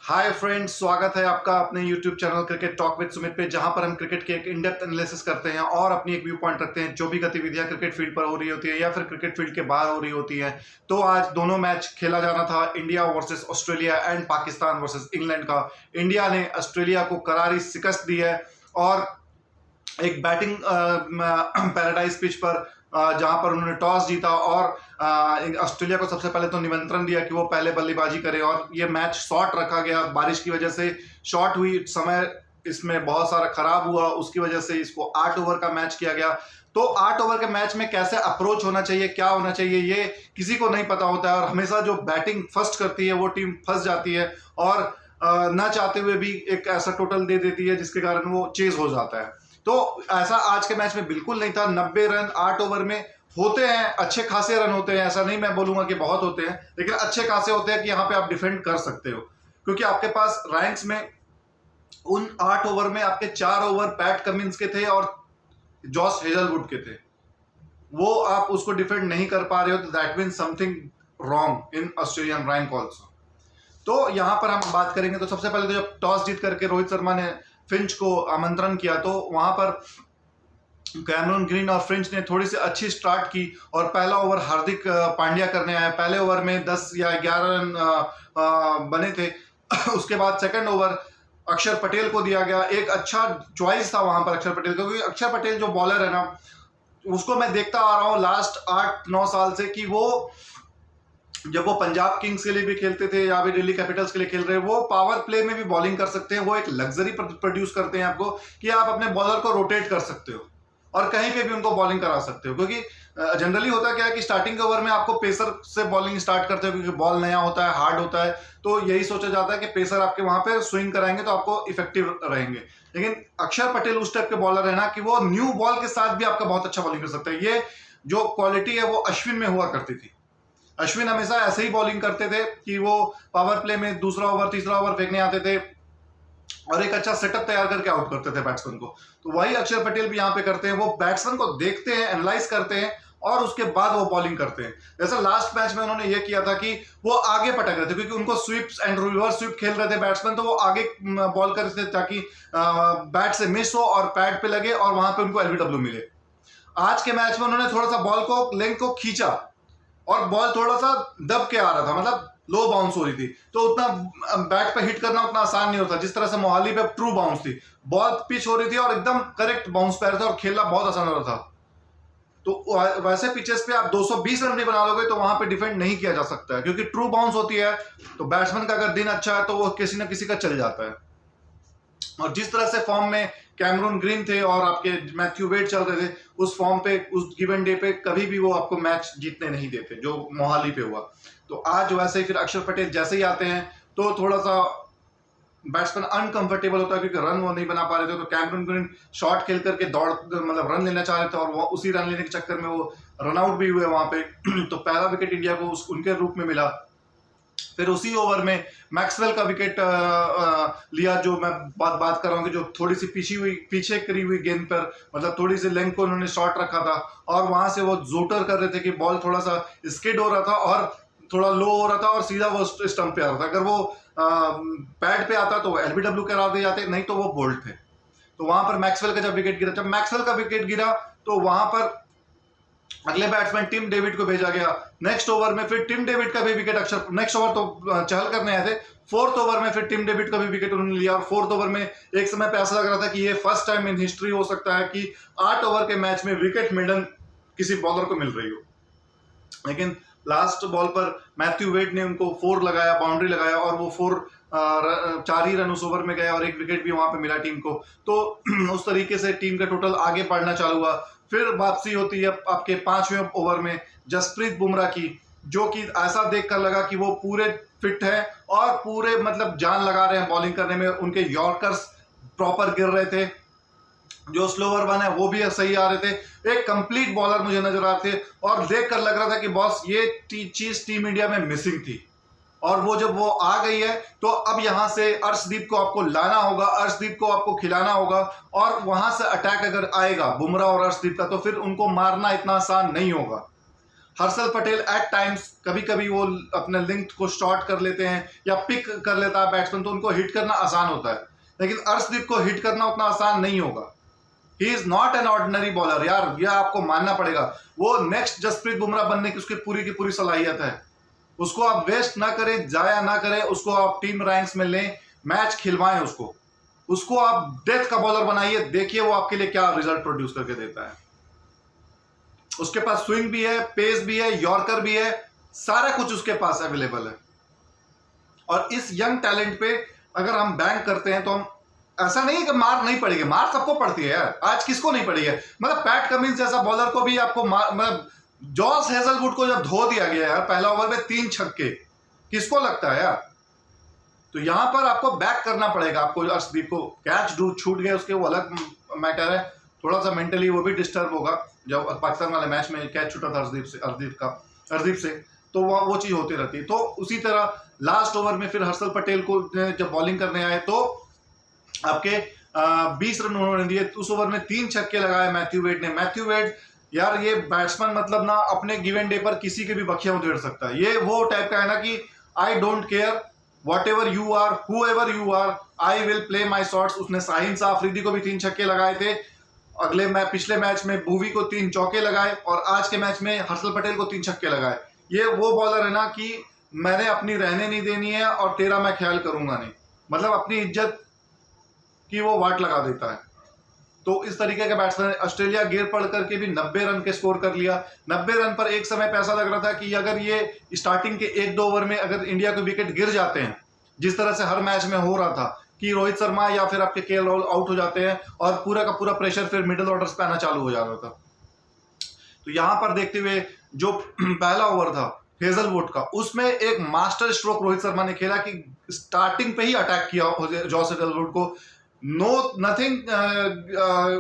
Hi friends, स्वागत है आपका अपने YouTube channel cricket talk with Sumit पे, जहां पर हम क्रिकेट के एक इन डेप्थ एनालिसिस करते हैं और अपनी एक व्यू पॉइंट रखते हैं जो भी गतिविधियां क्रिकेट फील्ड पर हो रही होती है या फिर क्रिकेट फील्ड के बाहर हो रही होती है। तो आज दोनों मैच खेला जाना था, India versus Australia and Pakistan versus England का। इंडिया ने ऑस्ट्रेलिया को करारी शिकस्त दी है और एक बैटिंग पैराडाइज पिच पर जहां पर उन्होंने टॉस जीता और ऑस्ट्रेलिया को सबसे पहले तो निमंत्रण दिया कि वो पहले बल्लेबाजी करे और ये मैच शॉर्ट रखा गया। बारिश की वजह से शॉर्ट हुई, समय इसमें बहुत सारा खराब हुआ, उसकी वजह से इसको 8 ओवर का मैच किया गया। तो 8 ओवर के मैच में कैसे अप्रोच होना चाहिए, क्या होना चाहिए, ये किसी को नहीं पता होता है और हमेशा जो बैटिंग फर्स्ट करती है वो टीम फंस जाती है और ना चाहते हुए भी एक ऐसा टोटल दे देती है जिसके कारण वो चेज हो जाता है। तो ऐसा आज के मैच में बिल्कुल नहीं था। 90 रन 8 ओवर में होते हैं, अच्छे खासे रन होते हैं, ऐसा नहीं मैं बोलूंगा कि बहुत होते हैं, लेकिन अच्छे खासे होते हैं कि यहाँ पे आप डिफेंड कर सकते हो, क्योंकि आपके पास रैंक्स में उन 8 ओवर में आपके 4 ओवर पैट कमिंस के थे और जॉस हेजलवुड के थे। वो आप उसको डिफेंड नहीं कर पा रहे हो, तो that means something wrong in Australian rank also. तो यहां पर हम बात करेंगे तो सबसे पहले तो जब टॉस जीत करके रोहित शर्मा ने फिंच को आमंत्रण किया तो वहां पर कैमरून ग्रीन और फिंच ने थोड़ी सी अच्छी स्टार्ट की और पहला ओवर हार्दिक पांड्या करने आया। पहले ओवर में 10 या 11 रन बने थे। उसके बाद सेकंड ओवर अक्षर पटेल को दिया गया। एक अच्छा चॉइस था वहां पर अक्षर पटेल, क्योंकि अक्षर पटेल जो बॉलर है ना, उसको मैं देखता आ रहा हूं लास्ट 8-9 साल से कि वो जब वो पंजाब किंग्स के लिए भी खेलते थे या भी दिल्ली कैपिटल्स के लिए खेल रहे हैं, वो पावर प्ले में भी बॉलिंग कर सकते हैं। वो एक लग्जरी प्रोड्यूस करते हैं आपको कि आप अपने बॉलर को रोटेट कर सकते हो और कहीं पे भी उनको बॉलिंग करा सकते हो, क्योंकि जनरली होता क्या है कि स्टार्टिंग के ओवर में आपको पेसर से बॉलिंग स्टार्ट करते हो, क्योंकि बॉल नया होता है, हार्ड होता है, तो यही सोचा जाता है कि पेसर आपके वहां पे स्विंग कराएंगे तो आपको इफेक्टिव रहेंगे। लेकिन अक्षर पटेल उस टाइप के बॉलर है ना कि वो न्यू बॉल के साथ भी आपका बहुत अच्छा बॉलिंग कर सकता है। ये जो क्वालिटी है वो अश्विन में हुआ करती थी। अश्विन हमेशा ऐसे ही बॉलिंग करते थे कि वो पावर प्ले में दूसरा ओवर तीसरा ओवर फेंकने आते थे और एक अच्छा सेटअप तैयार करके आउट करते थे बैट्समैन को। तो वही अक्षर पटेल भी यहाँ पे करते हैं, वो बैट्समैन को देखते हैं, एनालाइज करते हैं और उसके बाद वो बॉलिंग करते हैं। जैसे लास्ट मैच में उन्होंने ये किया था कि वो आगे पटक रहे थे, क्योंकि उनको स्वीप्स एंड रिवर्स स्वीप खेल रहे थे बैट्समैन, तो वो आगे बॉल कर रहे थे ताकि बैट से मिस हो और पैड पे लगे और वहां पे उनको एलबीडब्ल्यू मिले। आज के मैच में उन्होंने थोड़ा सा बॉल को लेंथ को खींचा और बॉल थोड़ा सा दब के आ रहा था, मतलब लो बाउंस हो रही थी, तो उतना बैट पे हिट करना उतना आसान नहीं होता जिस तरह से मोहाली पे ट्रू बाउंस थी। बॉल पिच हो रही थी और एकदम करेक्ट बाउंस पे आ रहा था और खेलना बहुत आसान हो रहा था। तो वैसे पिचेस पे आप 220 रन भी बना लोगे तो वहां पे डिफेंड नहीं किया जा सकता है, क्योंकि ट्रू बाउंस होती है। तो बैट्समैन का अगर दिन अच्छा है तो वो किसी ना किसी का चल जाता है। और जिस तरह से फॉर्म में कैमरून ग्रीन थे और आपके मैथ्यू वेड चल रहे थे, उस फॉर्म पे उस गिवन डे पे कभी भी वो आपको मैच जीतने नहीं देते, जो मोहाली पे हुआ। तो आज वैसे ही फिर अक्षर पटेल जैसे ही आते हैं तो थोड़ा सा बैट्समैन अनकंफर्टेबल होता है, क्योंकि रन वो नहीं बना पा रहे थे। तो कैमरून ग्रीन शॉट खेल करके दौड़ मतलब रन लेना चाह रहे थे और वो उसी रन लेने के चक्कर में वो रन आउट भी हुए वहां पे। तो पहला विकेट इंडिया को उनके रूप में मिला। फिर उसी ओवर में मैक्सवेल का विकेट लिया, जो मैं बात कर रहा हूँ कि जो थोड़ी सी पीछे करी हुई गेंद पर, मतलब थोड़ी सी लेंथ को उन्होंने शॉट रखा था और वहां से वो जोटर कर रहे थे कि बॉल थोड़ा सा स्किड हो रहा था और थोड़ा लो हो रहा था और सीधा वो स्टंप पे आ रहा था। अगर वो पैड पे आता तो एलबीडब्ल्यू करा दे जाते, नहीं तो वो बोल्ड थे। तो वहां पर मैक्सवेल का जब मैक्सवेल का विकेट गिरा तो वहां पर अगले बैट्समैन टिम डेविड को भेजा गया। नेक्स्ट ओवर में फिर टिम डेविड का भी विकेट अक्षर, नेक्स्ट ओवर तो चहल करने आए थे, फोर्थ ओवर में फिर टिम डेविड का भी विकेट उन्होंने लिया। और फोर्थ ओवर में एक समय पे ऐसा लग रहा था कि ये फर्स्ट टाइम इन हिस्ट्री हो सकता है कि 8 ओवर के मैच में विकेट मिडन किसी बॉलर को मिल रही हो। लेकिन लास्ट बॉल पर मैथ्यू वेड ने उनको 4 लगाया, बाउंड्री लगाया और वो 4 ही रन उस ओवर में गए और एक विकेट भी वहां पे मिला टीम को। तो उस तरीके से टीम का टोटल आगे बढ़ना चालू हुआ। फिर वापसी होती है आपके 5वें ओवर में जसप्रीत बुमराह की, जो कि ऐसा देखकर लगा कि वो पूरे फिट है और पूरे मतलब जान लगा रहे हैं बॉलिंग करने में। उनके यॉर्कर्स प्रॉपर गिर रहे थे, जो स्लोवर वन है वो भी सही आ रहे थे। एक कंप्लीट बॉलर मुझे नजर आ रहे थे और देखकर लग रहा था कि बॉस ये चीज टीम इंडिया में मिसिंग थी। और वो जब वो आ गई है तो अब यहां से अर्शदीप को आपको लाना होगा, अर्शदीप को आपको खिलाना होगा और वहां से अटैक अगर आएगा बुमराह और अर्शदीप का तो फिर उनको मारना इतना आसान नहीं होगा। हर्षल पटेल एट टाइम्स कभी कभी वो अपने लिंक को शॉर्ट कर लेते हैं या पिक कर लेता है बैट्समैन, तो उनको हिट करना आसान होता है, लेकिन अर्शदीप को हिट करना उतना आसान नहीं होगा। He is not an ordinary bowler यार, यह आपको मानना पड़ेगा। वो नेक्स्ट जसप्रीत बुमराह बनने की उसकी पूरी की पूरी सलाहियत है। उसको आप वेस्ट ना करें, जाया ना करें, उसको आप टीम रैंक्स में लें, मैच खिलवाएं उसको आप डेथ का बॉलर बनाइए, देखिए वो आपके लिए क्या रिजल्ट प्रोड्यूस करके देता है। उसके पास स्विंग भी है, पेस भी है, यॉर्कर भी है, सारा कुछ उसके पास अवेलेबल है। और इस यंग टैलेंट पे अगर हम बैंक करते हैं तो हम, ऐसा नहीं है कि मार नहीं पड़ेगी, मार सबको पड़ती है यार, आज किसको नहीं पड़ी है। मतलब पैट कमिंस जैसा बॉलर को भी आपको मार, मतलब जॉस हेजलवुड को जब धो दिया गया यार पहला ओवर में 3 छक्के, किसको लगता है यार। तो यहां पर आपको बैक करना पड़ेगा। आपको अर्शदीप को कैच छूट गए उसके, वो अलग मैटर है, थोड़ा सा मेंटली वो भी डिस्टर्ब होगा। जब पाकिस्तान वाले मैच में कैच छूटा था अर्शदीप से, तो वो चीज होती रहती है। तो उसी तरह लास्ट ओवर में फिर हर्षल पटेल को जब बॉलिंग करने आए तो आपके 20 रन उन्होंने दिए। उस ओवर में 3 छक्के लगाए मैथ्यू वेड ने। मैथ्यू वेड यार ये बैट्समैन मतलब ना अपने गिवन डे पर किसी के भी बखियां उधेड़ सकता है। ये वो टाइप का है ना कि I don't care whatever you are, whoever you are, I will play my shots. उसने शाहीन शाह अफरीदी को भी 3 छक्के लगाए थे। पिछले मैच में भुवी को 3 चौके लगाए और आज के मैच में हर्षल पटेल को 3 छक्के लगाए। ये वो बॉलर है ना कि मैंने अपनी रहने नहीं देनी है और तेरा मैं ख्याल करूंगा नहीं, मतलब अपनी इज्जत की वो वाट लगा देता है। तो इस तरीके के बैट्समैन, ऑस्ट्रेलिया गिर पड़ करके भी 90 रन के स्कोर कर लिया। 90 रन पर एक समय पे ऐसा लग रहा था कि अगर ये स्टार्टिंग के 1-2 ओवर में अगर इंडिया के विकेट गिर जाते हैं, जिस तरह से हर मैच में हो रहा था कि रोहित शर्मा या फिर आपके केएल राहुल आउट हो जाते हैं और पूरा का पूरा प्रेशर फिर मिडिल ऑर्डर्स पे आना चालू हो जाता था। तो यहां पर देखते हुए जो पहला ओवर था हेजलवुड का, उसमें एक मास्टर स्ट्रोक रोहित शर्मा ने खेला कि स्टार्टिंग पे ही अटैक किया जॉस हेजलवुड को। नथिंग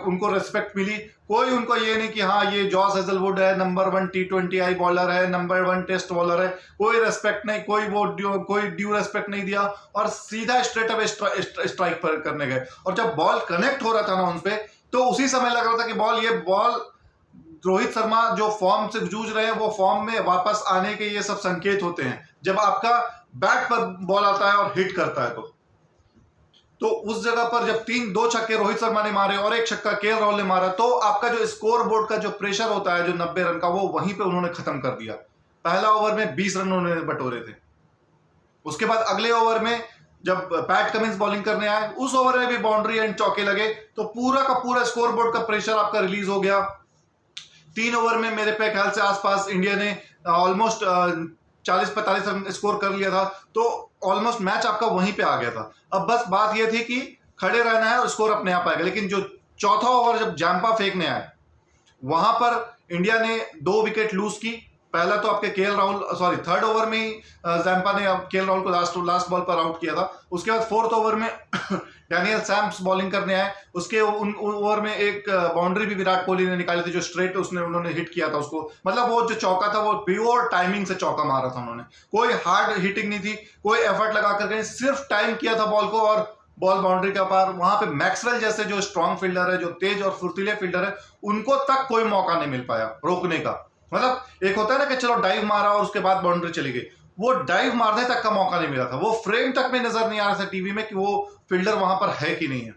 उनको रेस्पेक्ट मिली। कोई उनको ये नहीं कि हाँ ये जॉस हेजलवुड है, नंबर 1 T20I बॉलर है, नंबर 1 टेस्ट बॉलर है, कोई रेस्पेक्ट नहीं, कोई ड्यू रेस्पेक्ट नहीं दिया और सीधा स्ट्रेट अवे स्ट्राइक पर करने गए। और जब बॉल कनेक्ट हो रहा था ना उन पे, तो उसी समय लग रहा था कि ये बॉल रोहित शर्मा जो फॉर्म से जूझ रहे हैं वो फॉर्म में वापस आने के ये सब संकेत होते हैं जब आपका बैट पर बॉल आता है और हिट करता है। तो उस जगह पर जब 2 छक्के रोहित शर्मा ने मारे और 1 छक्का केएल राहुल ने मारा, तो आपका जो स्कोर बोर्ड का जो प्रेशर होता है जो 90 रन का, वो वहीं पे उन्होंने खत्म कर दिया। पहला ओवर में 20 रन उन्होंने बटोरे थे। उसके बाद अगले ओवर में जब पैट कमिंस बॉलिंग करने आए, उस ओवर में भी बाउंड्री एंड चौके लगे, तो पूरा का पूरा स्कोर बोर्ड का प्रेशर आपका रिलीज हो गया। 3 ओवर में मेरे पे ख्याल से आसपास इंडिया ने ऑलमोस्ट 40-45 रन स्कोर कर लिया था, तो ऑलमोस्ट मैच आपका वहीं पे आ गया था। अब बस बात यह थी कि खड़े रहना है और स्कोर अपने आप आएगा। लेकिन जो चौथा ओवर जब जैम्पा फेंकने आए, वहां पर इंडिया ने 2 विकेट लूज की। पहला तो आपके थर्ड ओवर में ही जैम्पा ने केएल राहुल को लास्ट बॉल पर आउट किया था। उसके बाद 4th ओवर में डैनियल सैम्स बॉलिंग करने आए। उसके ओवर में एक बाउंड्री भी विराट कोहली ने निकाली थी, जो स्ट्रेट उन्होंने हिट किया था उसको। मतलब वो जो चौका था वो प्योर टाइमिंग से चौका मारा था उन्होंने, कोई हार्ड हिटिंग नहीं थी, कोई एफर्ट लगा करके सिर्फ टाइम किया था बॉल को और बॉल बाउंड्री के पार। वहां पे मैक्सवेल जैसे जो स्ट्रॉन्ग फील्डर है, जो तेज और फुर्तीले फील्डर है, उनको तक कोई मौका नहीं मिल पाया रोकने का। मतलब एक होता है ना कि चलो डाइव मारा और उसके बाद बाउंड्री चली गई, वो डाइव मारने तक का मौका नहीं मिला था। वो फ्रेम तक में नजर नहीं आ रहा था टीवी में कि वो फील्डर वहां पर है कि नहीं है।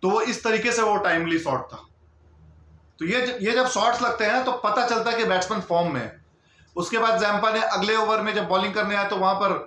तो वो इस तरीके से वो टाइमली शॉट था। तो ये जब शॉट्स लगते हैं तो पता चलता है कि बैट्समैन फॉर्म में है। उसके बाद जैम्पा ने अगले ओवर में जब बॉलिंग करने आया, तो वहां पर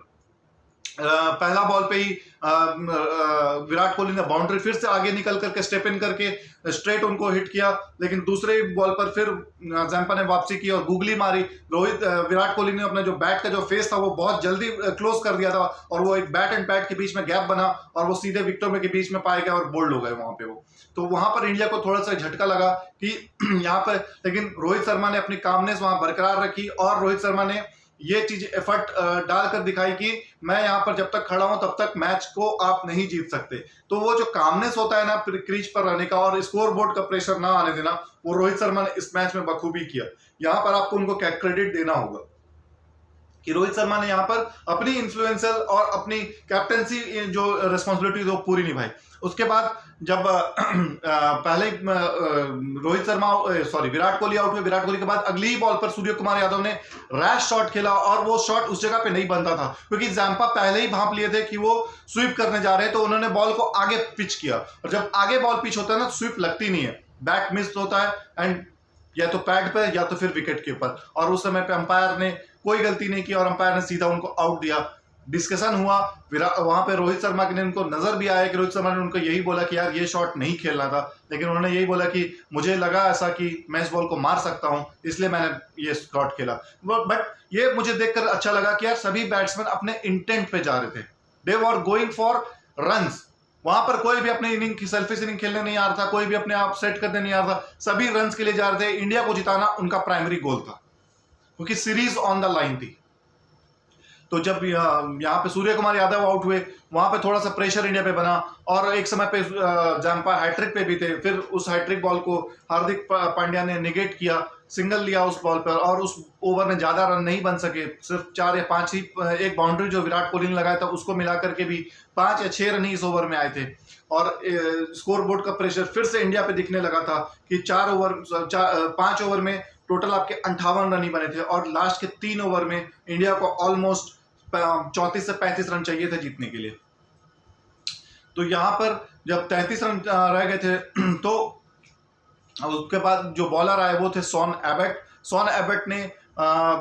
पहला बॉल पे ही विराट कोहली ने बाउंड्री फिर से आगे निकल करके स्टेप इन करके स्ट्रेट उनको हिट किया। लेकिन दूसरे बॉल पर फिर जैम्पा ने वापसी की और गूगली मारी। विराट कोहली ने अपना जो बैट का जो फेस था वो बहुत जल्दी क्लोज कर दिया था और वो एक बैट एंड पैड के बीच में गैप बना और वो सीधे विकेटों में के बीच में पाए गए और बोल्ड हो गए वहां पे वो। तो वहां पर इंडिया को थोड़ा सा झटका लगा कि यहाँ पर, लेकिन रोहित शर्मा ने अपनी कामनेस वहां बरकरार रखी और रोहित शर्मा ने ये चीज एफर्ट डालकर दिखाई कि मैं यहाँ पर जब तक खड़ा हूं तब तक मैच को आप नहीं जीत सकते। तो वो जो कामनेस होता है ना क्रीज पर रहने का और स्कोर बोर्ड का प्रेशर ना आने देना, वो रोहित शर्मा ने इस मैच में बखूबी किया। यहाँ पर आपको उनको क्रेडिट देना होगा कि रोहित शर्मा ने यहाँ पर अपनी इन्फ्लुएंसल और अपनी कैप्टनसी जो रिस्पॉन्सिबिलिटी वो पूरी निभाई। उसके बाद जब पहले रोहित शर्मा सॉरी विराट कोहली आउट हुए, विराट कोहली के बाद अगली ही बॉल पर सूर्य कुमार यादव ने रैश शॉट खेला और वो शॉट उस जगह पे नहीं बनता था, क्योंकि जैम्पा पहले ही भांप लिए थे कि वो स्वीप करने जा रहे हैं, तो उन्होंने बॉल को आगे पिच किया, और जब आगे बॉल पिच होता है ना, स्वीप लगती नहीं है, बैट मिस होता है एंड या तो पैड पे या तो फिर विकेट के ऊपर। और उस समय पे अंपायर ने कोई गलती नहीं की और अंपायर ने सीधा उनको आउट दिया। डिस्कशन हुआ, वहां पे रोहित शर्मा ने उनको नजर भी आया कि रोहित शर्मा ने उनको यही बोला कि यार ये शॉट नहीं खेलना था, लेकिन उन्होंने यही बोला कि मुझे लगा ऐसा कि मैं इस बॉल को मार सकता हूं, इसलिए मैंने ये शॉट खेला। बट ये मुझे देखकर अच्छा लगा कि यार सभी बैट्समैन अपने इंटेंट पे जा रहे थे, दे वर गोइंग फॉर रन्स। वहां पर कोई भी अपनी इनिंग की सेल्फिश इनिंग खेलने नहीं आ रहा था, कोई भी अपने आप सेट करने नहीं आ रहा था, सभी रन्स के लिए जा रहे थे। इंडिया को जिताना उनका प्राइमरी गोल था, क्योंकि सीरीज ऑन द लाइन थी। तो जब यहाँ पे सूर्य कुमार यादव आउट हुए, वहां पे थोड़ा सा प्रेशर इंडिया पे बना, और एक समय पे जैम्पा हैट्रिक पे भी थे, फिर उस हैट्रिक बॉल को हार्दिक पांड्या ने निगेट किया, सिंगल लिया उस बॉल पर, और उस ओवर में ज्यादा रन नहीं बन सके, सिर्फ 4 या 5 ही, एक बाउंड्री जो विराट कोहली ने लगाया था उसको मिला करके भी 5 या 6 रन ही इस ओवर में आए थे। और स्कोर बोर्ड का प्रेशर फिर से इंडिया पे दिखने लगा था कि 5 ओवर में टोटल आपके 58 रन ही बने थे, और लास्ट के 3 ओवर में इंडिया को ऑलमोस्ट 34 से 35 रन चाहिए थे जीतने के लिए। तो यहां पर जब 33 रन रह गए थे, तो उसके बाद जो बॉलर आए वो थे शॉन एबट। शॉन एबट ने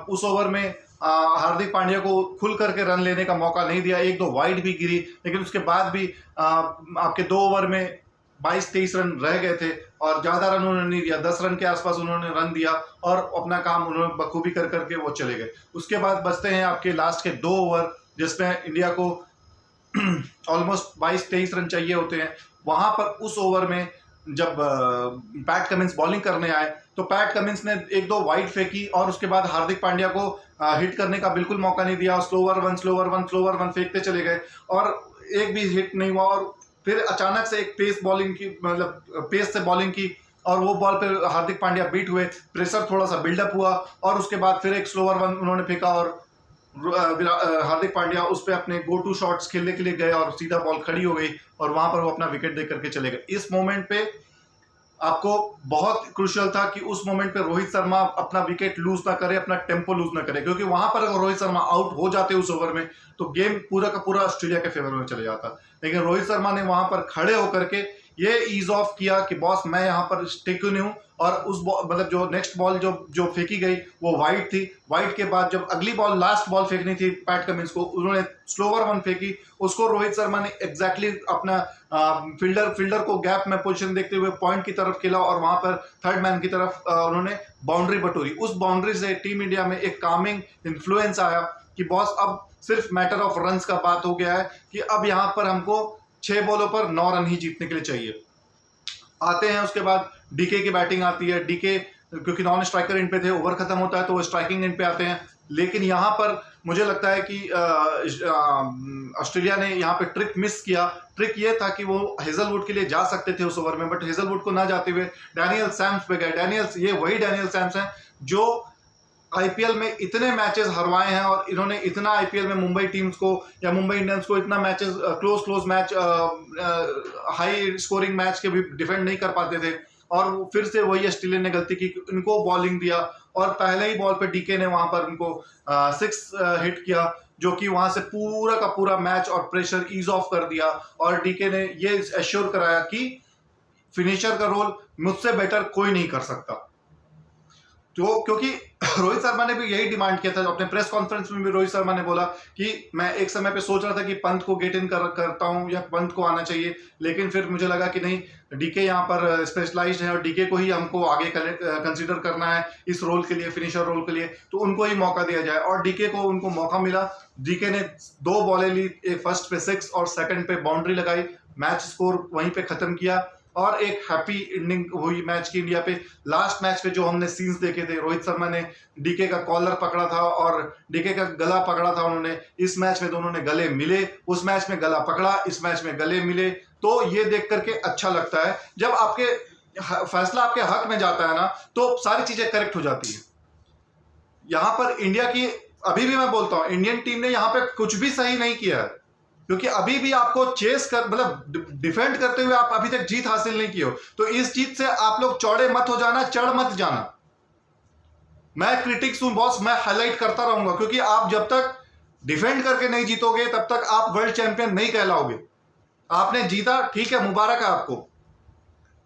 उस ओवर में हार्दिक पांड्या को खुल करके रन लेने का मौका नहीं दिया, 1-2 वाइड भी गिरी, लेकिन उसके बाद भी आपके 2 ओवर में 22-23 रन रह गए थे, और ज्यादा रन उन्होंने नहीं दिया, 10 रन के आसपास उन्होंने रन दिया और अपना काम उन्होंने बखूबी कर करके वो चले गए। उसके बाद बचते हैं आपके लास्ट के 2 ओवर, जिसमें इंडिया को ऑलमोस्ट 22-23 रन चाहिए होते हैं। वहां पर उस ओवर में जब पैट कमिंस बॉलिंग करने आए, तो पैट कमिंस ने 1-2 वाइड फेंकी, और उसके बाद हार्दिक पांड्या को हिट करने का बिल्कुल मौका नहीं दिया, स्लोवर वन फेंकते चले गए, और एक भी हिट नहीं हुआ। और फिर अचानक से एक पेस बॉलिंग की, मतलब पेस से बॉलिंग की, और वो बॉल पे हार्दिक पांड्या बीट हुए, प्रेशर थोड़ा सा बिल्डअप हुआ, और उसके बाद फिर एक स्लोवर वन उन्होंने फेंका, और हार्दिक पांड्या उस पर अपने गो टू शॉट्स खेलने के लिए गए, और सीधा बॉल खड़ी हो गई, और वहां पर वो अपना विकेट दे करके चले गए। इस मोमेंट पे आपको बहुत क्रूशियल था कि उस मोमेंट पे रोहित शर्मा अपना विकेट लूज ना करे, अपना टेम्पो लूज ना करे, क्योंकि वहां पर अगर रोहित शर्मा आउट हो जाते उस ओवर में, तो गेम पूरा का पूरा ऑस्ट्रेलिया के फेवर में चले जाता। लेकिन रोहित शर्मा ने वहां पर खड़े होकर के ये ईज ऑफ किया कि बॉस मैं यहाँ पर स्टिक नहीं हूँ, और उस मतलब जो नेक्स्ट बॉल जो फेंकी गई वो वाइड थी। वाइड के बाद जब अगली बॉल, लास्ट बॉल फेंकनी थी पैट कमिंस को, उन्होंने स्लोवर वन फेंकी, उसको रोहित शर्मा ने एग्जैक्टली अपना फील्डर को गैप में पोजीशन देखते हुए पॉइंट की तरफ खेला, और वहां पर थर्ड मैन की तरफ उन्होंने बाउंड्री बटोरी। उस बाउंड्री से टीम इंडिया में एक कामिंग इन्फ्लुएंस आया कि बॉस अब सिर्फ मैटर ऑफ रन्स का बात हो गया है, कि अब यहाँ पर हमको 6 बॉलों पर 9 रन ही जीतने के लिए चाहिए। आते हैं उसके बाद डीके की बैटिंग आती है। डीके क्योंकि नॉन स्ट्राइकर एंड पे थे, ओवर खत्म होता है तो वो स्ट्राइकिंग एंड पे आते हैं, लेकिन यहाँ पर मुझे लगता है कि ऑस्ट्रेलिया ने यहाँ पे ट्रिक मिस किया। ट्रिक ये था कि वो हेजलवुड के लिए जा सकते थे उस ओवर में, बट हेजलवुड को ना जाते हुए डैनियल सैम्स पे गए। ये वही डैनियल सैम्स हैं जो आईपीएल में इतने मैचेस हरवाए हैं, और इन्होंने इतना आईपीएल में मुंबई टीम्स को या मुंबई इंडियंस को इतना matches close match, high scoring match के भी डिफेंड नहीं कर पाते थे। और फिर से वही ऑस्ट्रेलिया ने गलती की, इनको बॉलिंग दिया, और पहले ही बॉल पे डीके ने वहां पर उनको 6 हिट किया, जो कि वहां से पूरा का पूरा मैच और प्रेशर ईज ऑफ कर दिया। और डीके ने ये एश्योर कराया कि फिनिशर का रोल मुझसे बेटर कोई नहीं कर सकता। तो क्योंकि रोहित शर्मा ने भी यही डिमांड किया था, अपने प्रेस कॉन्फ्रेंस में भी रोहित शर्मा ने बोला कि मैं एक समय पे सोच रहा था कि पंत को गेट इन करता हूं या पंत को आना चाहिए, लेकिन फिर मुझे लगा कि नहीं, डीके यहाँ पर स्पेशलाइज्ड है और डीके को ही हमको आगे कंसीडर करना है इस रोल के लिए, फिनिशर रोल के लिए, तो उनको ही मौका दिया जाए। और डीके को उनको मौका मिला। डीके ने 2 बॉलें ली, एक फर्स्ट पे 6 और सेकंड पे बाउंड्री लगाई, मैच स्कोर वहीं पे खत्म किया, और एक हैप्पी एंडिंग हुई मैच की इंडिया पे। लास्ट मैच पे जो हमने सीन्स देखे थे, रोहित शर्मा ने डीके का कॉलर पकड़ा था और डीके का गला पकड़ा था उन्होंने। इस मैच में दोनों ने गले मिले, उस मैच में गला पकड़ा, इस मैच में गले मिले। तो ये देख करके अच्छा लगता है, जब आपके फैसला आपके हक में जाता है ना, तो सारी चीजें करेक्ट हो जाती है। यहां पर इंडिया की अभी भी मैं बोलता हूं इंडियन टीम ने यहां पे कुछ भी सही नहीं किया है, क्योंकि अभी भी आपको चेस कर मतलब डिफेंड करते हुए आप अभी तक जीत हासिल नहीं की हो। तो इस जीत से आप लोग चौड़े मत हो जाना, चढ़ मत जाना। मैं क्रिटिक्स हूं बॉस, मैं हाईलाइट करता रहूंगा, क्योंकि आप जब तक डिफेंड करके नहीं जीतोगे तब तक आप वर्ल्ड चैंपियन नहीं कहलाओगे। आपने जीता, ठीक है, मुबारक है आपको,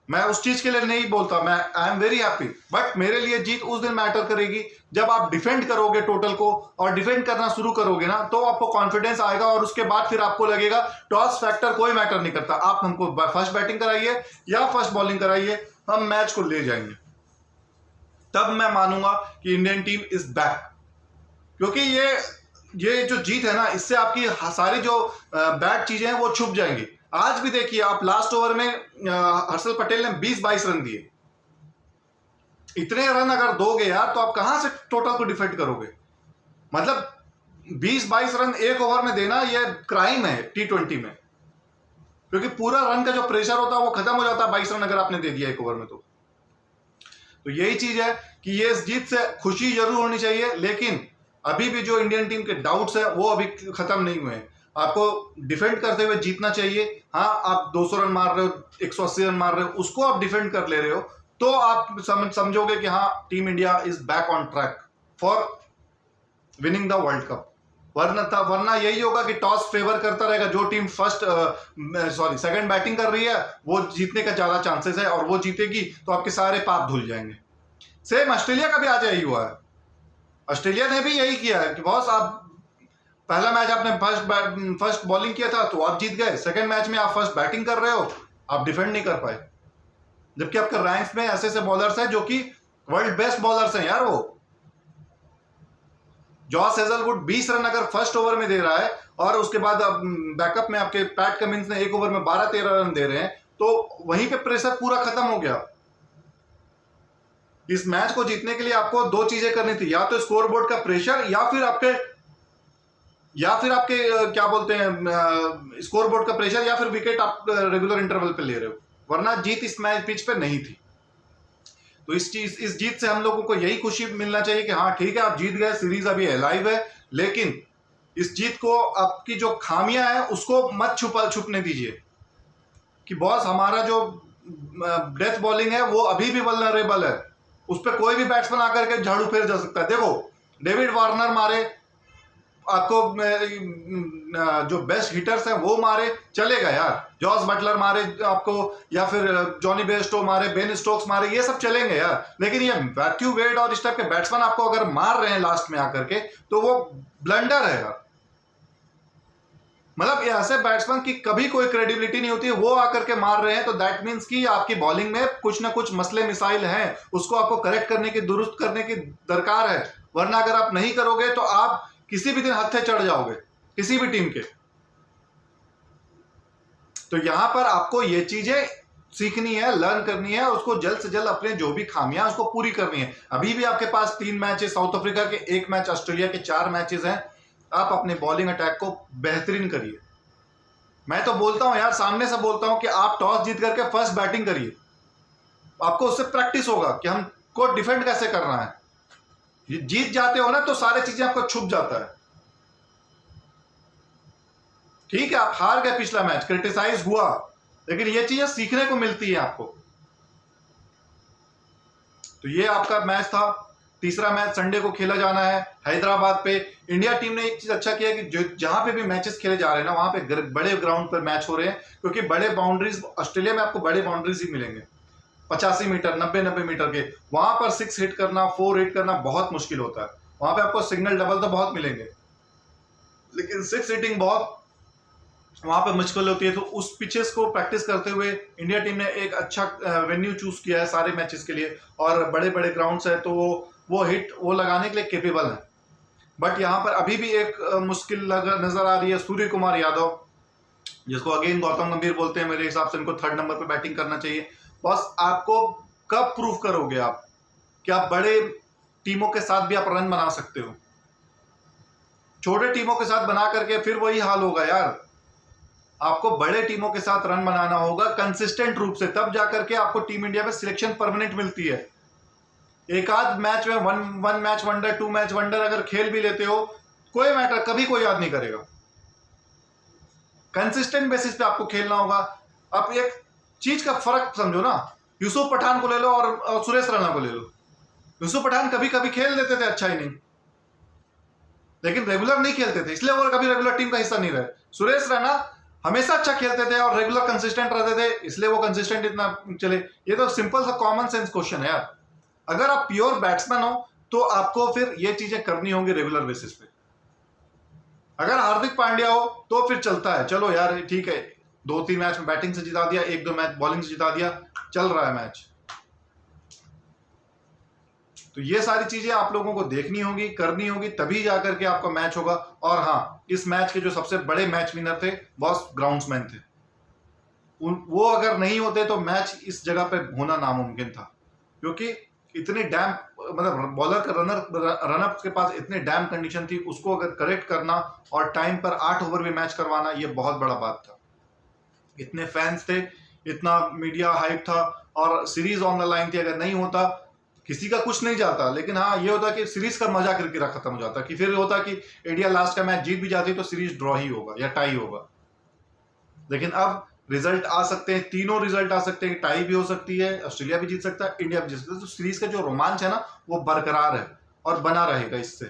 मैं उस चीज के लिए नहीं बोलता, मैं I am very happy, but मेरे लिए जीत उस दिन मैटर करेगी जब आप डिफेंड करोगे टोटल को, और डिफेंड करना शुरू करोगे ना तो आपको कॉन्फिडेंस आएगा, और उसके बाद फिर आपको लगेगा टॉस फैक्टर कोई मैटर नहीं करता, आप हमको फर्स्ट बैटिंग कराइए या फर्स्ट बॉलिंग कराइए, हम मैच को ले जाएंगे। तब मैं मानूंगा कि इंडियन टीम इज बैक, क्योंकि ये जो जीत है ना, इससे आपकी सारी जो बैड चीजें हैं वो छुप जाएंगी। आज भी देखिए आप, लास्ट ओवर में हर्षल पटेल ने 20-22 रन दिए। इतने रन अगर दोगे यार तो आप कहां से टोटल को डिफेंड करोगे? मतलब 20-22 रन एक ओवर में देना ये क्राइम है T20 में, क्योंकि पूरा रन का जो प्रेशर होता है वो खत्म हो जाता है 22 रन अगर आपने दे दिया एक ओवर में। तो यही चीज है कि ये इस जीत से खुशी जरूर होनी चाहिए, लेकिन अभी भी जो इंडियन टीम के डाउट्स है वो अभी खत्म नहीं हुए हैं। आपको डिफेंड करते हुए जीतना चाहिए। हाँ, आप 200 रन मार रहे हो, 180 रन मार रहे हो, उसको आप डिफेंड कर ले रहे हो तो आप समझोगे कि हाँ, team India is back on track for winning the world cup. वरना यही होगा कि टॉस फेवर करता रहेगा, जो टीम सेकंड बैटिंग कर रही है वो जीतने का ज्यादा चांसेस है, और वो जीतेगी तो आपके सारे पाप धुल जाएंगे। सेम ऑस्ट्रेलिया का भी आज यही हुआ है। ऑस्ट्रेलिया ने भी यही किया है कि बॉस, आप पहला मैच आपने फर्स्ट बॉलिंग किया था तो आप जीत गए, सेकंड मैच में आप फर्स्ट बैटिंग कर रहे हो, आप डिफेंड नहीं कर पाए, जबकि आपके रैंक्स में ऐसे ऐसे बॉलर्स हैं जो कि वर्ल्ड बेस्ट बॉलर्स हैं यार। वो जॉस हेजलवुड 20 रन अगर फर्स्ट ओवर में दे रहा है, और उसके बाद बैकअप में आपके पैट कमिंस ने एक ओवर में 12-13 रन दे रहे हैं, तो वहीं पे प्रेशर पूरा खत्म हो गया। इस मैच को जीतने के लिए आपको दो चीजें करनी थी, या तो स्कोरबोर्ड का प्रेशर, या फिर आपके क्या बोलते हैं, स्कोरबोर्ड का प्रेशर, या फिर विकेट आप रेगुलर इंटरवल पे ले रहे हो, वरना जीत इस मैच पिच पे नहीं थी। तो इस जीत से हम लोगों को यही खुशी मिलना चाहिए कि हाँ ठीक है, आप जीत गए, सीरीज अभी लाइव है, लेकिन इस जीत को, आपकी जो खामियां हैं उसको मत छुपने दीजिए कि बॉस हमारा जो डेथ बॉलिंग है वो अभी भी वल्नरेबल है, उस पर कोई भी बैट्समैन आकर के झाड़ू फेर जा सकता है। देखो, डेविड वार्नर मारे आपको, जो बेस्ट हिटर्स हैं वो मारे, चलेगा यार, जॉस बटलर मारे आपको, या फिर जॉनी बेयरस्टो मारे, बेन स्टोक्स मारे, ये सब चलेंगे यार, लेकिन ये मैथ्यू वेड और इस टाइप के बैट्समैन आपको अगर मार रहे हैं लास्ट में आकर के, तो वो ब्लंडर है यार। मतलब ऐसे बैट्समैन की कभी कोई क्रेडिबिलिटी नहीं होती है, वो आकर के मार रहे हैं, तो दैट मीन्स कि आपकी बॉलिंग में कुछ ना कुछ मसले मिसाइल हैं, उसको आपको करेक्ट करने की, दुरुस्त करने की दरकार है, वरना अगर आप नहीं करोगे तो आप किसी भी दिन हत्थे चढ़ जाओगे किसी भी टीम के। तो यहां पर आपको ये चीजें सीखनी है, लर्न करनी है, उसको जल्द से जल्द अपने जो भी खामियां उसको पूरी करनी है। अभी भी आपके पास 3 मैच है, साउथ अफ्रीका के 1 मैच, ऑस्ट्रेलिया के 4 मैचेस हैं। आप अपने बॉलिंग अटैक को बेहतरीन करिए। मैं तो बोलता हूं यार, सामने से बोलता हूं कि आप टॉस जीत करके फर्स्ट बैटिंग करिए, आपको उससे प्रैक्टिस होगा कि हमको डिफेंड कैसे करना है। जीत जाते हो ना तो सारी चीजें आपको छुप जाता है। ठीक है, आप हार गए पिछला मैच, क्रिटिसाइज हुआ, लेकिन ये चीजें सीखने को मिलती है आपको। तो ये आपका मैच था। तीसरा मैच संडे को खेला जाना है हैदराबाद पे। इंडिया टीम ने एक चीज अच्छा किया कि जहां पे भी मैचेस खेले जा रहे हैं ना, वहां पे बड़े ग्राउंड पर मैच हो रहे हैं, क्योंकि बड़े बाउंड्रीज, ऑस्ट्रेलिया में आपको बड़े बाउंड्रीज ही मिलेंगे, 85 मीटर, 90 मीटर के। वहां पर 6 हिट करना, 4 हिट करना बहुत मुश्किल होता है। वहां पे आपको सिग्नल डबल तो बहुत मिलेंगे, लेकिन 6 हिटिंग बहुत वहां पे मुश्किल होती है। तो उस पिचेस को प्रैक्टिस करते हुए इंडिया टीम ने एक अच्छा वेन्यू चूज किया है सारे मैचेस के लिए, और बड़े बड़े ग्राउंड्स है, तो वो हिट वो लगाने के लिए केपेबल है। बट यहाँ पर अभी भी एक मुश्किल नजर आ रही है। सूर्य कुमार यादव, जिसको अगेन गौतम गंभीर बोलते हैं, मेरे हिसाब से इनको 3rd नंबर पर बैटिंग करना चाहिए। बस आपको कब प्रूव करोगे आप कि आप बड़े टीमों के साथ भी आप रन बना सकते हो? छोटे टीमों के साथ बना करके फिर वही हाल होगा यार। आपको बड़े टीमों के साथ रन बनाना होगा कंसिस्टेंट रूप से, तब जाकर के आपको टीम इंडिया में सिलेक्शन परमानेंट मिलती है। एक आध मैच में one match wonder, 2 match wonder अगर खेल भी लेते हो, कोई मैटर, कभी कोई याद नहीं करेगा। कंसिस्टेंट बेसिस पे आपको खेलना होगा। आप एक चीज का फर्क समझो ना, यूसुफ पठान को ले लो और सुरेश रैना को ले लो। यूसुफ पठान कभी कभी खेल लेते थे अच्छा ही नहीं, लेकिन रेगुलर नहीं खेलते थे, इसलिए वो कभी रेगुलर टीम का हिस्सा नहीं रहे। सुरेश रैना हमेशा अच्छा खेलते थे और रेगुलर कंसिस्टेंट रहते थे, इसलिए वो कंसिस्टेंट इतना चले। ये तो सिंपल सा कॉमन सेंस क्वेश्चन है यार। अगर आप प्योर बैट्समैन हो तो आपको फिर ये चीजें करनी होंगी रेगुलर बेसिस पे। अगर हार्दिक पांड्या हो तो फिर चलता है, चलो यार ठीक है, 2-3 मैच में बैटिंग से जिता दिया, 1-2 मैच बॉलिंग से जिता दिया, चल रहा है मैच। तो ये सारी चीजें आप लोगों को देखनी होगी, करनी होगी, तभी जाकर के आपका मैच होगा। और हाँ, इस मैच के जो सबसे बड़े मैच विनर थे बॉस ग्राउंड्समैन थे। वो अगर नहीं होते तो मैच इस जगह पे होना नामुमकिन था, क्योंकि इतनी डैम, मतलब बॉलर का रनअप के पास इतनी डैम कंडीशन थी, उसको अगर करेक्ट करना और टाइम पर 8 ओवर भी मैच करवाना, ये बहुत बड़ा बात था। इतने फैंस थे, इतना मीडिया हाइप था और सीरीज ऑन द लाइन थी। अगर नहीं होता, किसी का कुछ नहीं जाता, लेकिन हाँ ये होता कि सीरीज का मजा करके खत्म हो जाता, कि फिर होता कि इंडिया लास्ट का मैच जीत भी जाती तो सीरीज ड्रॉ ही होगा या टाई होगा। लेकिन अब रिजल्ट आ सकते हैं, तीनों रिजल्ट आ सकते हैं, टाई भी हो सकती है, ऑस्ट्रेलिया भी जीत सकता है, इंडिया भी जीत सकता है। तो सीरीज का जो रोमांच है ना, वो बरकरार है और बना रहेगा इससे।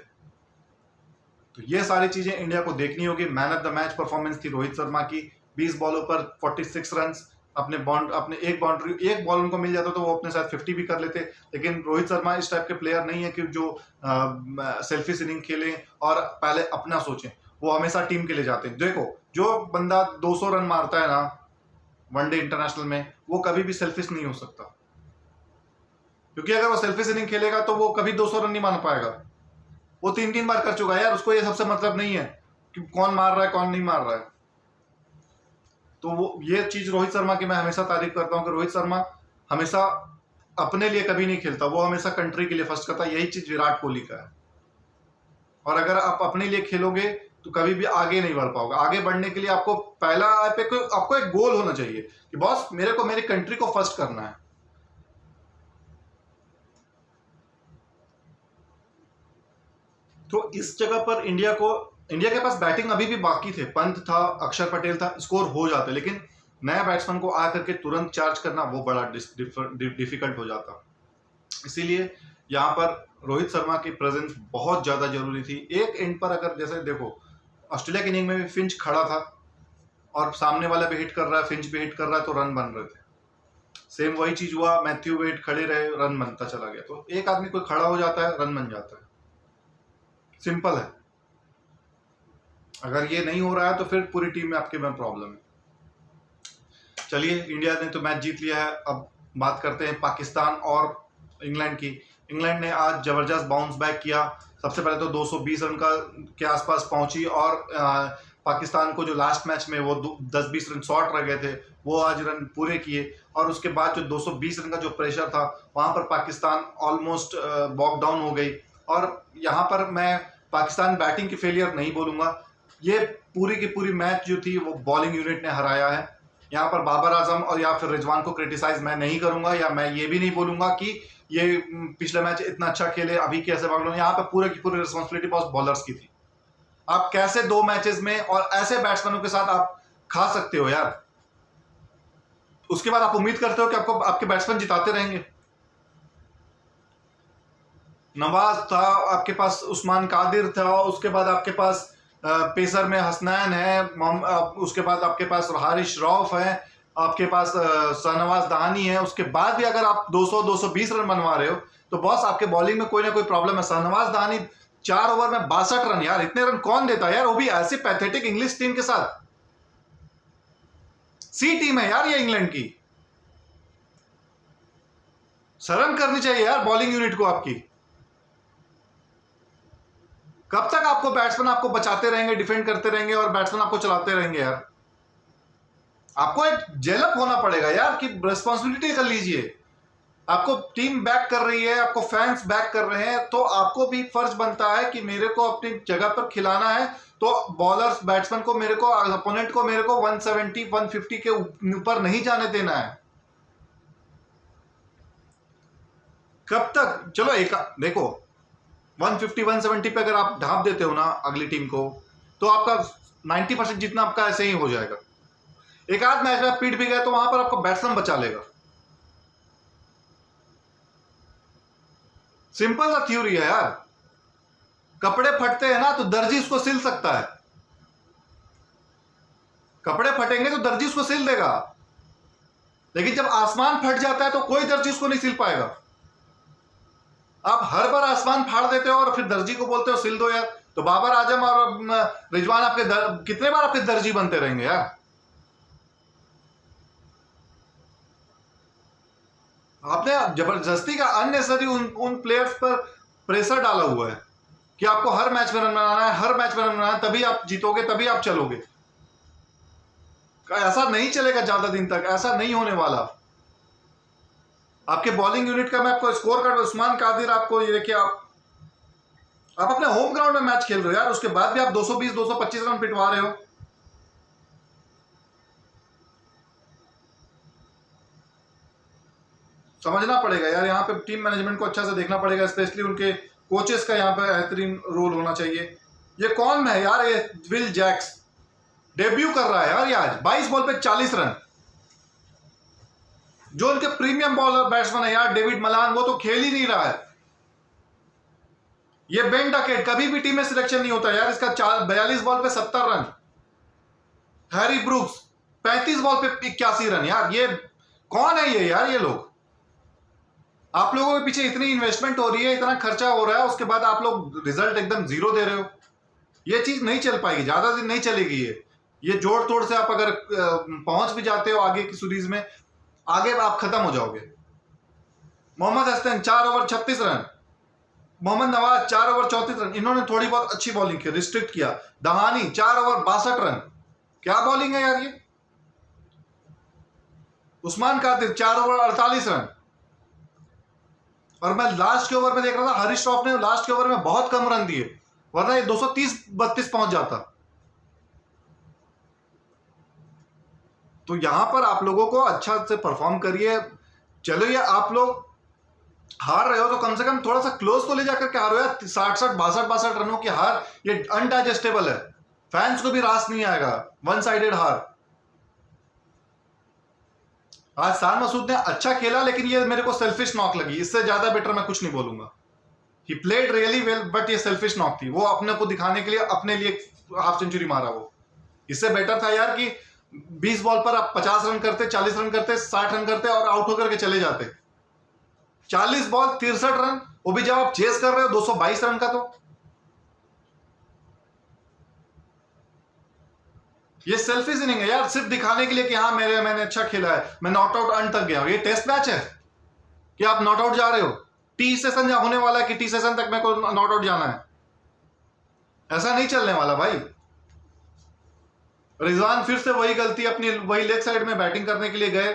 तो ये सारी चीजें इंडिया को देखनी होगी। Man of the match performance थी रोहित शर्मा की, 20 बॉलों पर 46 रन, अपने एक बाउंड्री, एक बॉल उनको मिल जाता तो वो अपने साथ 50 भी कर लेते। लेकिन रोहित शर्मा इस टाइप के प्लेयर नहीं है कि जो सेल्फिश इनिंग खेलें और पहले अपना सोचें, वो हमेशा टीम के लिए जाते हैं। देखो, जो बंदा 200 रन मारता है ना वनडे इंटरनेशनल में, वो कभी भी सेल्फिश नहीं हो सकता, क्योंकि अगर वो सेल्फिश इनिंग खेलेगा तो वो कभी 200 रन नहीं मार पाएगा। वो 3-3 बार कर चुका है यार, उसको ये सबसे मतलब नहीं है कि कौन मार रहा है कौन नहीं मार रहा है। तो वो ये चीज रोहित शर्मा की मैं हमेशा तारीफ करता हूँ कि रोहित शर्मा हमेशा अपने लिए कभी नहीं खेलता, वो हमेशा कंट्री के लिए फर्स्ट करता है। यही चीज विराट कोहली का है। और अगर आप अपने लिए खेलोगे तो कभी भी आगे नहीं बढ़ पाओगे। आगे बढ़ने के लिए आपको पहला आपको एक गोल होना चाहिए कि बॉस मेरे को मेरी कंट्री को फर्स्ट करना है। तो इस जगह पर इंडिया के पास बैटिंग अभी भी बाकी थे, पंत था, अक्षर पटेल था, स्कोर हो जाते, लेकिन नया बैट्समैन को आकर के तुरंत चार्ज करना वो बड़ा डिफिकल्ट हो जाता। इसीलिए यहाँ पर रोहित शर्मा की प्रेजेंस बहुत ज्यादा जरूरी थी। एक एंड पर अगर जैसे देखो, ऑस्ट्रेलिया की इनिंग में भी फिंच खड़ा था और सामने वाला भी हिट कर रहा है, फिंच भी हिट कर रहा है, तो रन बन रहे थे। सेम वही चीज हुआ, मैथ्यू वेड खड़े रहे, रन बनता चला गया। तो एक आदमी कोई खड़ा हो जाता है, रन बन जाता है, सिंपल है। अगर ये नहीं हो रहा है तो फिर पूरी टीम में आपके में प्रॉब्लम है। चलिए, इंडिया ने तो मैच जीत लिया है, अब बात करते हैं पाकिस्तान और इंग्लैंड की। इंग्लैंड ने आज जबरदस्त बाउंस बैक किया। सबसे पहले तो 220 रन के आसपास पहुंची और पाकिस्तान को जो लास्ट मैच में वो 10-20 रन शॉर्ट रह गए थे, वो आज रन पूरे किए। और उसके बाद जो 220 रन का जो प्रेशर था, वहां पर पाकिस्तान ऑलमोस्ट बॉक डाउन हो गई। और यहाँ पर मैं पाकिस्तान बैटिंग की फेलियर नहीं बोलूंगा, ये पूरी की पूरी मैच जो थी वो बॉलिंग यूनिट ने हराया है। यहाँ पर बाबर आजम और या फिर रिजवान को क्रिटिसाइज मैं नहीं करूंगा, या मैं ये भी नहीं बोलूंगा कि ये पिछले मैच इतना अच्छा खेले अभी कैसे भाग लो। यहाँ पर पूरे की पूरी रिस्पॉन्सिबिलिटी बॉस बॉलर्स की थी। आप कैसे 2 मैचेस में और ऐसे बैट्समैनों के साथ आप खा सकते हो यार? उसके बाद आप उम्मीद करते हो कि आपको आपके बैट्समैन जिताते रहेंगे? नवाज था आपके पास, उस्मान कादिर था, उसके बाद आपके पास पेसर में हसनैन है, उसके बाद आपके पास हारिश रऊफ है, आपके पास शाहनवाज दहानी है। उसके बाद भी अगर आप 200-220 रन बनवा रहे हो तो बॉस आपके बॉलिंग में कोई ना कोई प्रॉब्लम है। शाहनवाज दहानी 4 ओवर में 62 रन, यार इतने रन कौन देता है यार, वो भी ऐसी पैथेटिक इंग्लिश टीम के साथ। सी टीम है यार ये इंग्लैंड की, शर्म करनी चाहिए यार बॉलिंग यूनिट को आपकी। कब तक आपको बैट्समैन आपको बचाते रहेंगे, डिफेंड करते रहेंगे और बैट्समैन आपको चलाते रहेंगे यार? आपको एक जेलअप होना पड़ेगा यार कि रिस्पॉन्सिबिलिटी कर लीजिए। आपको टीम बैक कर रही है, आपको फैंस बैक कर रहे हैं, तो आपको भी फर्ज बनता है कि मेरे को अपनी जगह पर खिलाना है। तो बॉलर्स बैट्समैन को, मेरे को अपोनेंट को, मेरे को 170-150 के ऊपर नहीं जाने देना है। कब तक? चलो एक देखो 150 170 पे अगर आप ढांप देते हो ना अगली टीम को, तो आपका 90% जितना आपका ऐसे ही हो जाएगा। एक आध मैच में आप पीट भी गए तो वहां पर आपको बैट्समैन बचा लेगा। सिंपल सा थ्योरी है यार। कपड़े फटते हैं ना तो दर्जी उसको सिल सकता है, कपड़े फटेंगे तो दर्जी उसको सिल देगा, लेकिन जब आसमान फट जाता है तो कोई दर्जी उसको नहीं सिल पाएगा। आप हर बार आसमान फाड़ देते हो और फिर दर्जी को बोलते हो सिल दो यार, तो बाबर आजम और रिजवान आपके कितने बार आपके दर्जी बनते रहेंगे यार। आपने जबरदस्ती का अननेसेसरी उन प्लेयर्स पर प्रेशर डाला हुआ है कि आपको हर मैच में रन बनाना है, हर मैच में रन बनाना है, तभी आप जीतोगे, तभी आप चलोगे। ऐसा नहीं चलेगा ज्यादा दिन तक, ऐसा नहीं होने वाला। आपके बॉलिंग यूनिट का मैं आपको स्कोर कार्ड, उस्मान कादिर, आपको ये देखिए, आप अपने होम ग्राउंड में मैच खेल रहे हो यार, उसके बाद भी आप 220 225 रन पिटवा रहे हो। समझना पड़ेगा यार, यहाँ पे टीम मैनेजमेंट को अच्छा से देखना पड़ेगा, स्पेशली उनके कोचेस का यहाँ पे बेहतरीन रोल होना चाहिए। ये कौन है यार? ये विल जैक्स डेब्यू कर रहा है यार, ये आज 22 बॉल पे 40 रन। जो उनके प्रीमियम बॉलर बैट्समैन है यार, डेविड मलान, वो तो खेल ही नहीं रहा है। ये बेन डकेट कभी भी टीम में सिलेक्शन नहीं होता यार, इसका 42 बॉल पे 70 रन। हैरी ब्रूक्स 35 बॉल पे 81 रन। यार ये कौन है ये यार? ये लोग, आप लोगों के पीछे इतनी इन्वेस्टमेंट हो रही है, इतना खर्चा हो रहा है, उसके बाद आप लोग रिजल्ट एकदम जीरो दे रहे हो। ये चीज नहीं चल पाएगी, ज्यादा दिन नहीं चलेगी। ये जोड़ तोड़ से आप अगर पहुंच भी जाते हो आगे की सीरीज में, आगे आप खत्म हो जाओगे। Mohammad Hasan 4 over 36 run, Mohammad Nawaz 4 over 34 run, इन्होंने थोड़ी बहुत अच्छी बॉलिंग की, रिस्ट्रिक्ट किया। दहानी 4 ओवर 62 रन, क्या बॉलिंग है यार ये। Usman Qadir 4 over 48 run. और मैं लास्ट के ओवर में देख रहा था, हरीश श्रॉफ ने लास्ट के ओवर में बहुत कम रन दिए, वरना ये 230-32 पहुंच जाता। तो यहां पर आप लोगों को अच्छा से परफॉर्म करिए। चलो ये आप लोग हार रहे हो तो कम से कम थोड़ा सा क्लोज तो ले जाकर के हारो यार। 60-62 रनों की हार, ये अनडाइजेस्टेबल है, फैंस को भी रास नहीं आएगा। वन साइडेड हार। आज शान मसूद ने अच्छा खेला, लेकिन ये मेरे को सेल्फिश नॉक लगी, इससे ज्यादा बेटर मैं कुछ नहीं बोलूंगा। He played really well, but ये सेल्फिश नॉक थी, वो अपने को दिखाने के लिए अपने लिए हाफ सेंचुरी मारा। वो इससे बेटर था यार कि 20 बॉल पर आप 50 रन करते, 40 रन करते, 60 रन करते और आउट होकर के चले जाते। 40 बॉल 63 रन, वो भी जब आप चेस कर रहे हो 222 रन का। तो ये सेल्फिश इनिंग है यार, सिर्फ दिखाने के लिए कि हाँ मैंने अच्छा खेला है, मैं नॉट आउट अंत तक गया हूं। ये टेस्ट मैच है कि आप नॉट आउट जा रहे हो? टी सेशन होने वाला है कि टी सेशन तक मेरे को नॉट आउट जाना है। ऐसा नहीं चलने वाला भाई। रिजवान फिर से वही गलती, अपनी वही लेग साइड में बैटिंग करने के लिए गए।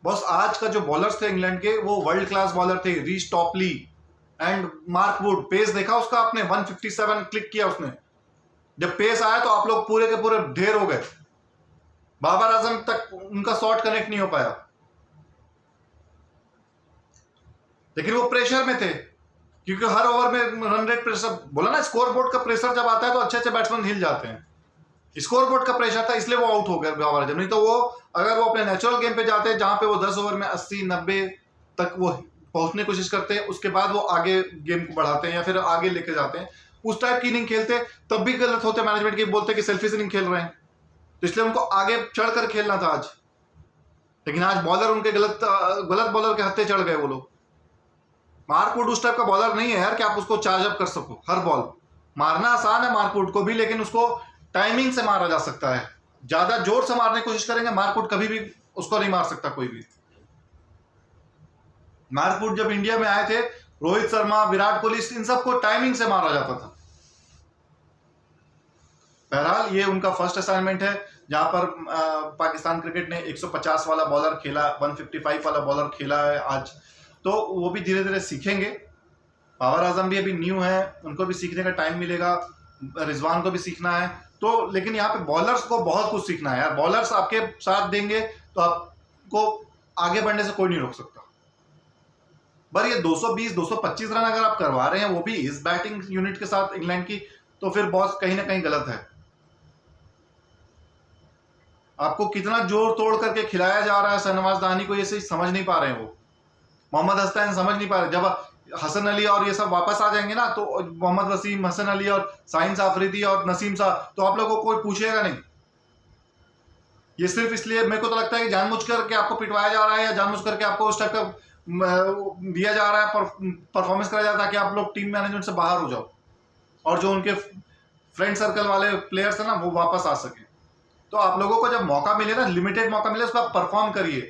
बॉस आज का जो बॉलर्स थे इंग्लैंड के, वो वर्ल्ड क्लास बॉलर थे। Reece Topley and Mark Wood, pace देखा उसका आपने? 157 क्लिक किया उसने। जब पेस आया तो आप लोग पूरे के पूरे ढेर हो गए। बाबर आजम तक उनका शॉट कनेक्ट नहीं हो पाया, लेकिन वो प्रेशर में थे, क्योंकि हर ओवर में रन रेट प्रेशर, बोला ना, स्कोर बोर्ड का प्रेशर जब आता है तो अच्छे अच्छे बैट्समैन हिल जाते हैं। स्कोर बोर्ड का प्रेशर था, इसलिए वो आउट हो गया बाबर आजम। नहीं तो वो अगर वो अपने नेचुरल गेम पे जाते, जहां पे वो 10 ओवर में 80-90 तक वो पहुंचने की कोशिश करते हैं, उसके बाद वो आगे गेम को बढ़ाते हैं या फिर आगे लेके जाते हैं, उस टाइप की इनिंग खेलते, तब भी गलत होते मैनेजमेंट की, बोलते कि सेल्फिश इनिंग खेल रहे हैं। तो इसलिए उनको आगे चढ़कर खेलना था आज। लेकिन आज बॉलर उनके गलत बॉलर के हत्थे चढ़ गए वो लोग। मार्कवुड उस टाइप का बॉलर नहीं है यार कि आप उसको चार्ज अप कर सको। हर बॉल मारना आसान है मार्कवुड को भी, लेकिन उसको टाइमिंग से मारा जा सकता है। ज्यादा जोर से मारने की कोशिश करेंगे, मार्कवुड कभी भी उसको नहीं मार सकता कोई भी। मार्कवुड जब इंडिया में आए थे, रोहित शर्मा, विराट कोहली, इन सबको टाइमिंग से मारा जाता था। बहरहाल ये उनका फर्स्ट असाइनमेंट है, जहां पर पाकिस्तान क्रिकेट ने 150 वाला बॉलर खेला, 155 वाला बॉलर खेला है आज। तो वो भी धीरे धीरे सीखेंगे। बाबर आजम भी अभी न्यू है, उनको भी सीखने का टाइम मिलेगा। रिजवान को भी सीखना है। तो लेकिन यहाँ पे बॉलर्स को बहुत कुछ सीखना है यार। बॉलर्स आपके साथ देंगे तो आपको आगे बढ़ने से कोई नहीं रोक सकता। पर ये 220 225 रन अगर आप करवा रहे हैं वो भी इस बैटिंग यूनिट के साथ इंग्लैंड की, तो फिर बॉस कहीं ना कहीं गलत है। आपको कितना जोर तोड़ करके खिलाया जा रहा है शहनवाज दानी को, ये सही समझ नहीं पा रहे हैं वो। मोहम्मद हसनैन समझ नहीं पा रहे। जब हसन अली और ये सब वापस आ जाएंगे ना, तो मोहम्मद वसीम, हसन अली और साइंस आफरीदी और नसीम शाह, तो आप लोगों को कोई पूछेगा नहीं। ये सिर्फ इसलिए मेरे को तो लगता है कि जानबूझ करके आपको पिटवाया जा रहा है, या जानबूझ करके आपको उस टाइप का दिया जा रहा है, परफॉर्मेंस करा जा रहा है, ताकि आप लोग टीम मैनेजमेंट से बाहर हो जाओ और जो उनके फ्रेंड सर्कल वाले प्लेयर्स है ना वो वापस आ सके। तो आप लोगों को जब मौका मिले ना, लिमिटेड मौका मिले, उसको आप परफॉर्म करिए।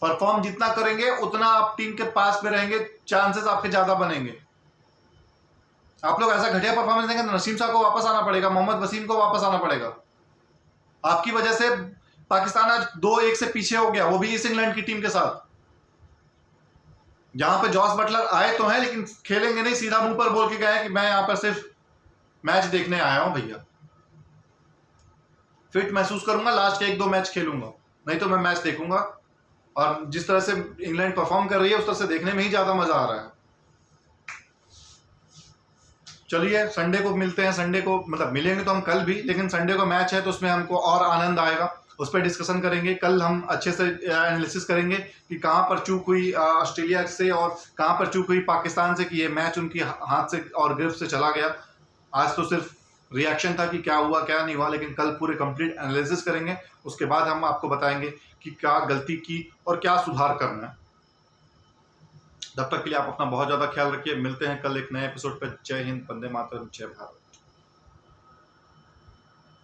परफॉर्म जितना करेंगे उतना आप टीम के पास में रहेंगे, चांसेस आपके ज्यादा बनेंगे। आप लोग ऐसा घटिया परफॉर्मेंस देंगे तो नसीम शाह को वापस आना पड़ेगा, मोहम्मद वसीम को वापस आना पड़ेगा। आपकी वजह से पाकिस्तान आज 2-1 से पीछे हो गया, वो भी इस इंग्लैंड की टीम के साथ, जहां पे जॉस बटलर आए तो हैं लेकिन खेलेंगे नहीं। सीधा मुंह पर बोल के गए कि मैं यहां पर सिर्फ मैच देखने आया हूं भैया, फिट महसूस करूंगा, लास्ट के 1-2 मैच खेलूंगा, नहीं तो मैं मैच देखूंगा। और जिस तरह से इंग्लैंड परफॉर्म कर रही है उस तरह से देखने में ही ज्यादा मजा आ रहा है। चलिए संडे को मिलते हैं। संडे को मतलब मिलेंगे तो हम कल भी, लेकिन संडे को मैच है तो उसमें हमको और आनंद आएगा, उस पर डिस्कशन करेंगे। कल हम अच्छे से एनालिसिस करेंगे कि कहाँ पर चूक हुई ऑस्ट्रेलिया से और कहाँ पर चूक हुई पाकिस्तान से, कि ये मैच उनकी हाथ से और गिरफ्त से चला गया। आज तो सिर्फ रिएक्शन था कि क्या हुआ क्या नहीं हुआ, लेकिन कल पूरे कंप्लीट एनालिसिस करेंगे। उसके बाद हम आपको बताएंगे कि क्या गलती की और क्या सुधार करना है। तब तक के लिए आप अपना बहुत ज़्यादा ख्याल रखिए। मिलते हैं कल एक नए एपिसोड पर। जय हिंद, वंदे मातरम, जय भारत।